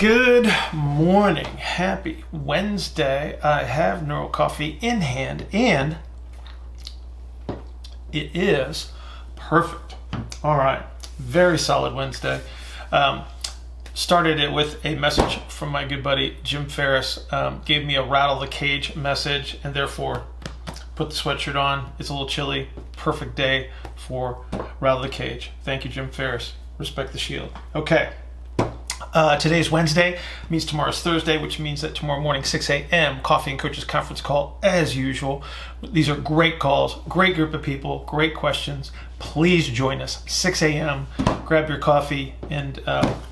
Good morning. Happy Wednesday. I have Neuro Coffee in hand and it is perfect. All right. Very solid Wednesday. Started it with a message from my good buddy Jim Ferris. Gave me a rattle the cage message and therefore put the sweatshirt on. It's a little chilly. Perfect day for rattle the cage. Thank you, Jim Ferris. Respect the shield. Okay. Today's Wednesday, means tomorrow's Thursday, which means that tomorrow morning, 6 a.m., Coffee and Coaches Conference call as usual. These are great calls, great group of people, great questions. Please join us, 6 a.m., grab your coffee, and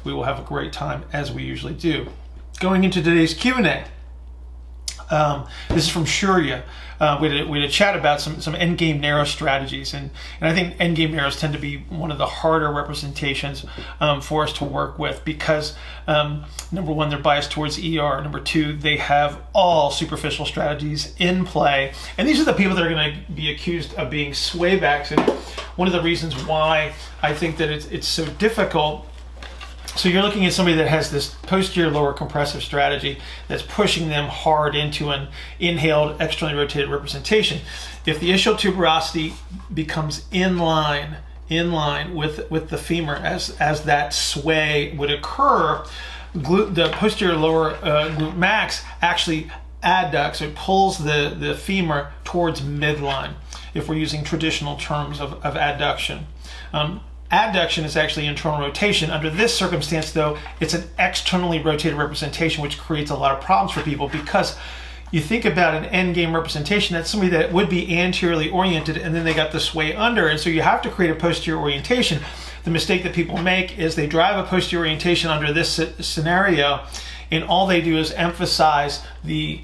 we will have a great time as we usually do. Going into today's Q&A. This is from Shourya. We had a chat about some endgame narrow strategies, and I think endgame narrows tend to be one of the harder representations for us to work with because number one, they're biased towards ER. Number two, they have all superficial strategies in play, and these are the people that are going to be accused of being swaybacks. And one of the reasons why I think that it's so difficult. So you're looking at somebody that has this posterior lower compressive strategy that's pushing them hard into an inhaled externally rotated representation. If the ischial tuberosity becomes in line with the femur as that sway would occur, the posterior lower glute max actually adducts or pulls the femur towards midline if we're using traditional terms of adduction. Adduction is actually internal rotation. Under this circumstance, though, it's an externally rotated representation, which creates a lot of problems for people because you think about an endgame representation, that's somebody that would be anteriorly oriented and then they got the sway under, and so you have to create a posterior orientation. The mistake that people make is they drive a posterior orientation under this scenario, and all they do is emphasize the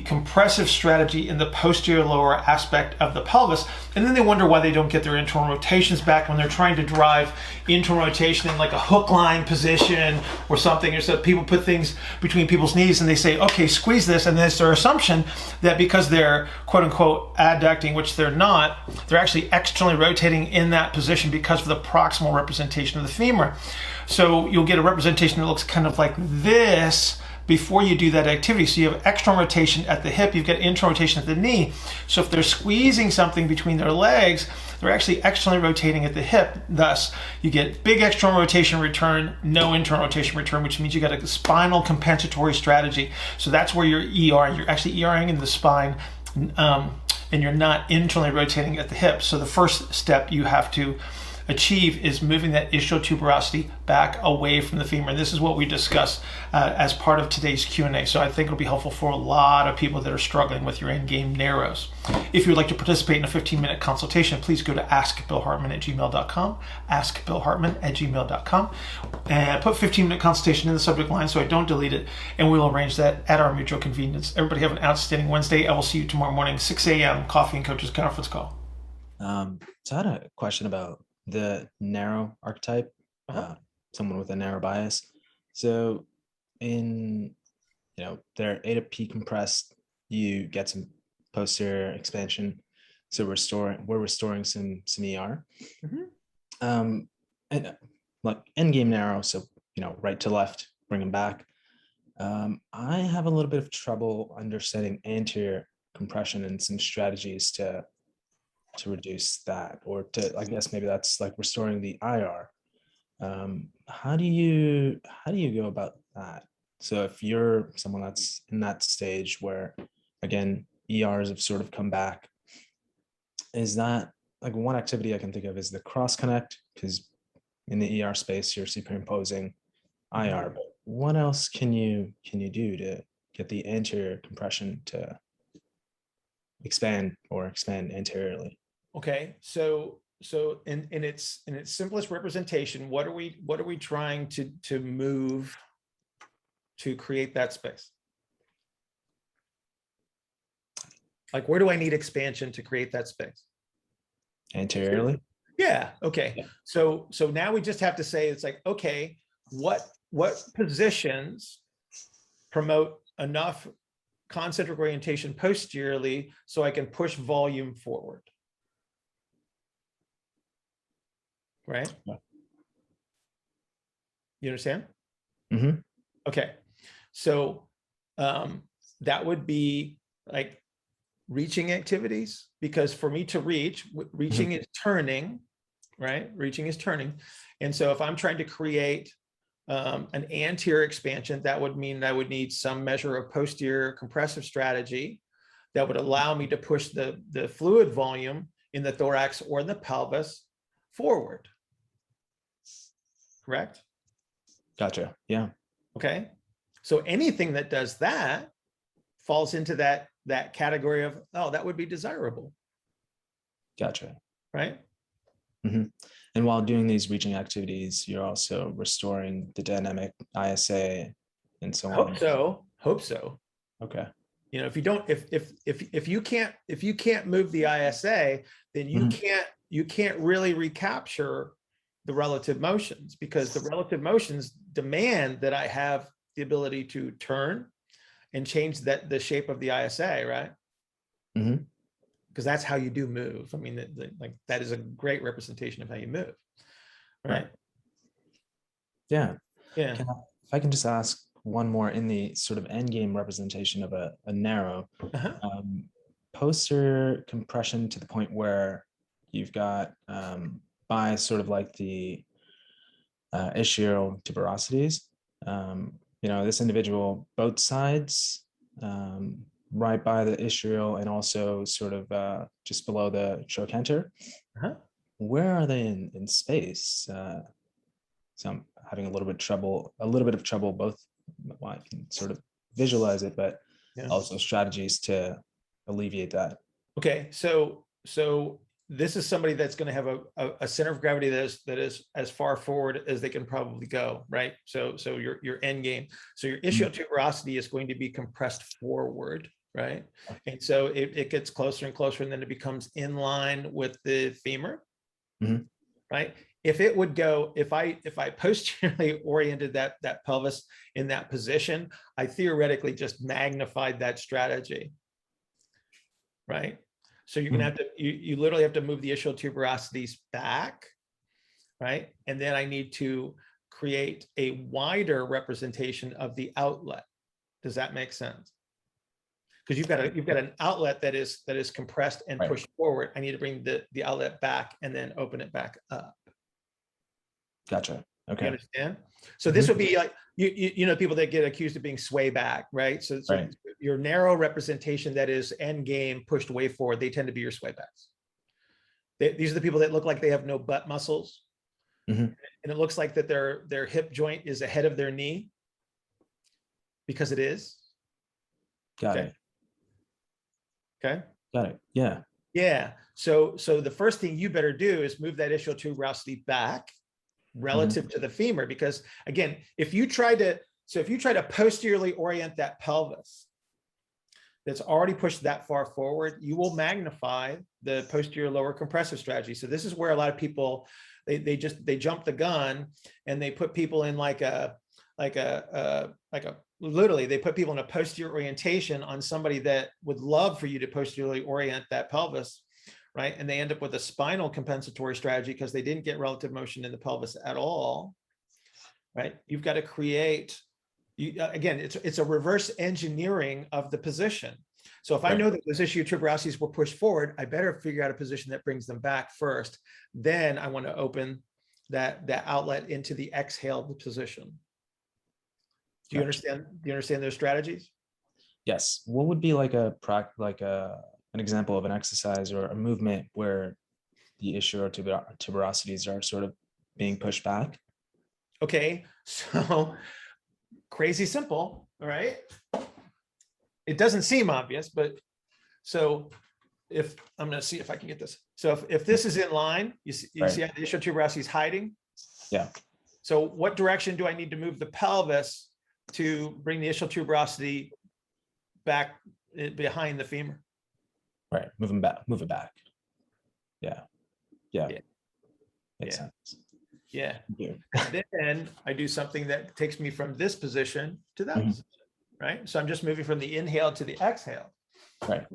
compressive strategy in the posterior lower aspect of the pelvis, and then they wonder why they don't get their internal rotations back when they're trying to drive internal rotation in like a hook line position or something. Or so people put things between people's knees and they say, okay, squeeze this, and it's their assumption that because they're quote unquote adducting, which they're not, they're actually externally rotating in that position because of the proximal representation of the femur. So you'll get a representation that looks kind of like this before you do that activity. So you have external rotation at the hip, you've got internal rotation at the knee. So if they're squeezing something between their legs, they're actually externally rotating at the hip. Thus, you get big external rotation return, no internal rotation return, which means you got a spinal compensatory strategy. So that's where you're you're actually ERing in the spine, and you're not internally rotating at the hip. So the first step you have to achieve is moving that ischial tuberosity back away from the femur. And this is what we discussed as part of today's Q&A. So I think it'll be helpful for a lot of people that are struggling with your endgame narrows. If you would like to participate in a 15-minute consultation, please go to askbillhartman@gmail.com, askbillhartman@gmail.com, and put 15-minute consultation in the subject line so I don't delete it, and we'll arrange that at our mutual convenience. Everybody have an outstanding Wednesday. I will see you tomorrow morning, 6 a.m., Coffee and Coaches Conference call. So I had a question about the narrow archetype, someone with a narrow bias. So in, their A to P compressed, you get some posterior expansion. So we're restoring some ER. And like endgame narrow, so right to left, bring them back. I have a little bit of trouble understanding anterior compression and some strategies to reduce that, or to, I guess maybe that's like restoring the IR. How do you go about that? So if you're someone that's in that stage where, again, ERs have sort of come back, is that like one activity I can think of is the cross connect, because in the ER space you're superimposing IR, but what else can you do to get the anterior compression to expand anteriorly? Okay, so in its simplest representation, what are we trying to move to create that space? Like, where do I need expansion to create that space? Anteriorly? Yeah. Okay. Yeah. So now we just have to say, it's like, okay, what positions promote enough concentric orientation posteriorly so I can push volume forward? Right? Yeah. You understand? Mm-hmm. Okay. So that would be like reaching activities, because for me to reaching is turning, right? Reaching is turning. And so if I'm trying to create an anterior expansion, that would mean I would need some measure of posterior compressive strategy that would allow me to push the fluid volume in the thorax or in the pelvis forward. Correct? Gotcha. Yeah. Okay. So anything that does that falls into that category of, oh, that would be desirable. Gotcha. Right. Mm-hmm. And while doing these reaching activities, you're also restoring the dynamic ISA and so on. Hope so. Okay. You know, if you don't, if you can't move the ISA, then you can't really recapture the relative motions, because the relative motions demand that I have the ability to turn and change the shape of the ISA, right? Mm-hmm. Because that's how you do move. I mean, like that is a great representation of how you move, right? Yeah. Yeah. If I can just ask one more, in the sort of end game representation of a narrow, posterior compression to the point where you've got by sort of like the ischial tuberosities. You know, this individual, both sides, right by the ischial and also sort of just below the trochanter. Where are they in space? So I'm having a little bit of trouble both. Well, I can sort of visualize it, but also strategies to alleviate that. Okay, so this is somebody that's going to have a center of gravity that is as far forward as they can probably go, right? So your end game. So your ischial tuberosity is going to be compressed forward, right? And so it gets closer and closer, and then it becomes in line with the femur, right? If it would go, if I posteriorly oriented that pelvis in that position, I theoretically just magnified that strategy, right? So you're gonna have to, you literally have to move the ischial tuberosities back, right? And then I need to create a wider representation of the outlet. Does that make sense? Because you've got an outlet that is compressed and pushed forward. I need to bring the outlet back and then open it back up. Gotcha. Okay. You understand? So this would be like, you know, people that get accused of being swayback, right? So your narrow representation that is end game pushed way forward, they tend to be your swaybacks. These are the people that look like they have no butt muscles. And it looks like that their hip joint is ahead of their knee, because it is. Got it. Okay. Got it. Yeah. Yeah. So the first thing you better do is move that ischial tuberosity back relative to the femur, because again, if you try to posteriorly orient that pelvis that's already pushed that far forward, you will magnify the posterior lower compressive strategy. So this is where a lot of people, they jump the gun and they put people in literally they put people in a posterior orientation on somebody that would love for you to posteriorly orient that pelvis, right? And they end up with a spinal compensatory strategy because they didn't get relative motion in the pelvis at all, right? You've got to create, again, it's a reverse engineering of the position. So if I know that those ischial tuberosities were pushed forward, I better figure out a position that brings them back first. Then I want to open that outlet into the exhaled position. Do you understand? Do you understand those strategies? Yes. What would be like an example of an exercise or a movement where the ischial tuberosities are sort of being pushed back? Okay, so crazy simple, all right? It doesn't seem obvious, but so if I'm going to see if I can get this. So if this is in line, you see how the ischial tuberosity is hiding? Yeah. So what direction do I need to move the pelvis to bring the ischial tuberosity back behind the femur? Right. Move it back. Yeah. Makes sense. Yeah. Then I do something that takes me from this position to that position, right? So I'm just moving from the inhale to the exhale. Right.